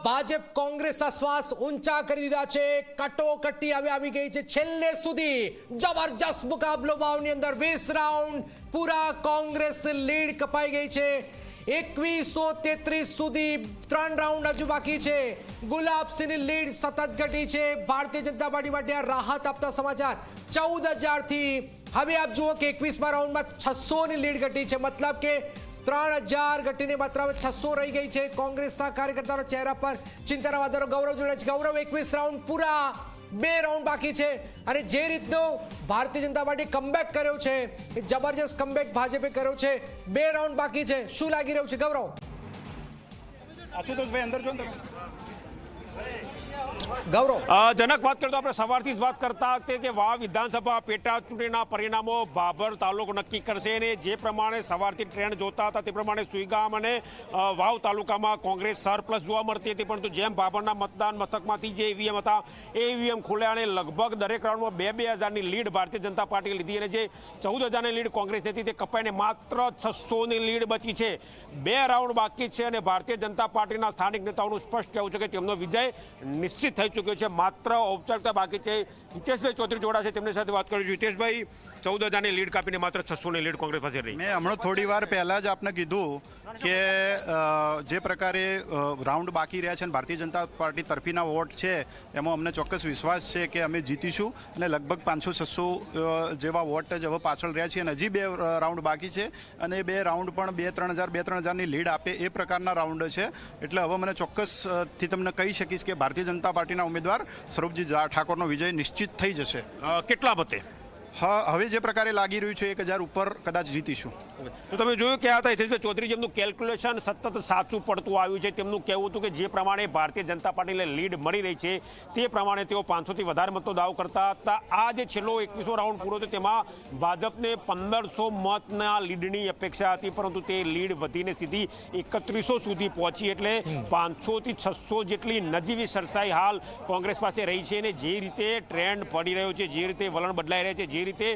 ભાજપ કોંગ્રેસના શ્વાસ ઊંચા કરી દીધા છે। કટોકટી આવી ગઈ છે। છેલ્લે સુધી જબરજસ્ત મુકાબલો વાવની અંદર 20 રાઉન્ડ પૂરા કોંગ્રેસ લીડ કપાઈ ગઈ છે। 2133 સુધી 3 રાઉન્ડ હજુ બાકી છે। ગુલાબસિંહની લીડ સતત ઘટી છે। ભારતીય જનતા પાર્ટી માટે આ રાહત આપતા સમાચાર 14000 થી હવે આપ જુઓ કે 21મા રાઉન્ડમાં 600 ની લીડ ઘટી છે। મતલબ કે 3000 ઘટીને માત્ર 600 રહી ગઈ છે। કોંગ્રેસના કાર્યકર્તાઓના ચહેરા પર ચિંતાના વાદળો। ગૌરવ જોડાય છે। ગૌરવ 21 રાઉન્ડ પૂરા 2 રાઉન્ડ બાકી છે અને જે રીતનો ભારતીય જનતા પાર્ટી કમબેક કર્યો છે એ જબરજસ્ત કમબેક ભાજપે કર્યો છે। 2 રાઉન્ડ બાકી છે। શું લાગી રહ્યું છે ગૌરવ? આશુતોષભાઈ અંદર જો ને તમે। ગૌરવ જનક વાત કરતો આપણે સવારથી જ વાત કરતા હતા કે વાવ વિધાનસભા પેટા ચૂંટણીના પરિણામો ભાભર તાલુકો નક્કી કરશે અને જે પ્રમાણે સવારથી ટ્રેન્ડ જોતા હતા તે પ્રમાણે સુઈગામ અને વાવ તાલુકામાં કોંગ્રેસ સરપ્લસ જોવા મળતી હતી, પરંતુ જેમ ભાભરના મતદાન મથકમાંથી જે ઈવીએમ હતા એ ઈવીએમ ખોલ્યા અને લગભગ દરેક રાઉન્ડમાં 2,000ની લીડ ભારતીય જનતા પાર્ટીએ લીધી અને જે 14,000ની લીડ કોંગ્રેસની હતી તે કપાઈને માત્ર 600ની લીડ બચી છે। 2 રાઉન્ડ બાકી છે અને ભારતીય જનતા પાર્ટીના સ્થાનિક નેતાઓનું સ્પષ્ટ કહેવું છે કે તેમનો વિજય નિશ્ચિત થઈ ચૂક્યો છે। માત્ર ઔપચારિકતા બાકી છે। હિતેશભાઈ ચૌધરી જોડાશે, તેમની સાથે વાત કરીશું। હિતેશભાઈ, 14,000ની લીડ કાપીને માત્ર 600ની લીડ કોંગ્રેસ પાસે રહી। મેં હમણાં થોડી વાર પહેલા જ આપને કીધું કે જે પ્રકારે રાઉન્ડ બાકી રહ્યા છે અને ભારતીય જનતા પાર્ટી તરફીના વોટ છે એમાં અમને ચોક્કસ વિશ્વાસ છે કે અમે જીતીશું અને લગભગ 500-600 જેવા વોટ જ હવે પાછળ રહ્યા છે અને હજી 2 રાઉન્ડ બાકી છે અને 2 રાઉન્ડ પણ 2-3,000ની લીડ આપે એ પ્રકારના રાઉન્ડ છે। એટલે હવે મને ચોક્કસથી તમને કહી શકીશ કે ભારતીય જનતા પાર્ટીના ઉમેદવાર સ્વરૂપજી ઠાકોરનો વિજય નિશ્ચિત થઈ જશે। કેટલા મતે? હા, હવે જે પ્રકારે લાગી રહ્યું છે 1000 ઉપર કદાચ જીતીશું। તો તમે જોયું કે હતા હિતેશભાઈ ચૌધરી જેમનું કેલ્ક્યુલેશન સતત સાચું પડતું આવ્યું છે। તેમનું કહેવું હતું કે જે પ્રમાણે ભારતીય જનતા પાર્ટીને લીડ મળી રહી છે તે પ્રમાણે તેઓ 500થી વધારે મતનો દાવ કરતા હતા। આ જે છેલ્લો 21મો રાઉન્ડ પૂરો થયો તેમાં ભાજપને 1500 મતના લીડની અપેક્ષા હતી, પરંતુ તે લીડ વધીને સીધી 3100 સુધી પહોંચી, એટલે 500થી 600 જેટલી નજીવી સરસાઈ હાલ કોંગ્રેસ પાસે રહી છે। અને જે રીતે ટ્રેન્ડ પડી રહ્યો છે, જે રીતે વલણ બદલાઈ રહ્યા છે, જે રીતે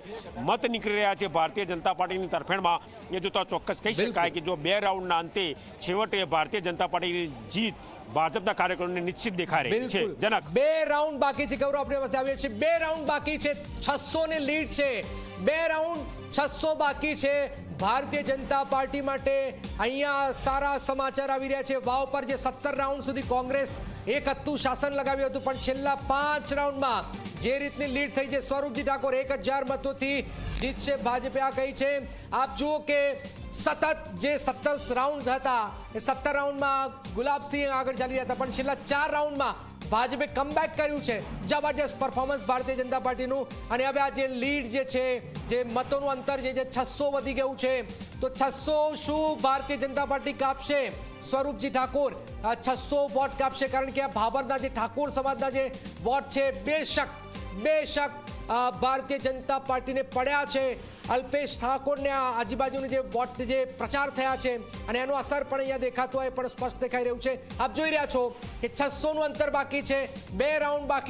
મત નીકળી રહ્યા છે ભારતીય જનતા પાર્ટીની તરફેણમાં, એ જોતા ચોક્કસ કહી શકાય કે જો 2 રાઉન્ડના અંતે છેવટે ભારતીય જનતા પાર્ટીની જીત ભાજપના કાર્યકરોને નિશ્ચિત દેખાઈ રહી છે। જનક, 2 રાઉન્ડ બાકી છે। ગૌરવ આપણી પાસે આવીએ છીએ। 2 રાઉન્ડ બાકી છે। 600 ની લીડ છે। 2 રાઉન્ડ 600 બાકી છે ભારતીય જનતા પાર્ટી માટે। અહીંયા સારા સમાચાર આવી રહ્યા છે। વાવ પર જે 17 રાઉન્ડ સુધી કોંગ્રેસ એક હતું શાસન લગાવ્યું હતું, પણ છેલ્લા 5 રાઉન્ડમાં જે રીતની લીડ થઈ છે, સ્વરૂપજી ઠાકોર 1000 મતોથી જીતશે ભાજપે આ કહી છે। આપ જુઓ કે સતત જે 17 રાઉન્ડ હતા એ 17 રાઉન્ડમાં ગુલાબસિંહ આગળ ચાલી રહ્યા હતા, પણ છેલ્લા 4 રાઉન્ડમાં ભાજપે કમબેક કર્યું છે। જબરજસ્ત પરફોર્મન્સ ભારતીય જનતા પાર્ટીનું અને હવે આ જે લીડ જે છે, જે મતોનું અંતર જે 600 વધી ગયું છે, તો 600 શું ભારતીય જનતા પાર્ટી કાપશે? સ્વરૂપજી ઠાકોર 600 વોટ કાપશે, કારણ કે આ ભાભરના જે ઠાકોર સમાજના જે વોટ છે બેશક ભારતીય જનતા પાર્ટીને પડ્યા છે। અલ્પેશ ઠાકોરને આજુબાજુની જે વોટ જે પ્રચાર થયા છે અને એનો અસર પણ અહીંયા દેખાતો હોય પણ સ્પષ્ટ દેખાઈ રહ્યું છે। આપ જોઈ રહ્યા છો કે 600નું અંતર બાકી છે। 2 રાઉન્ડ બાકી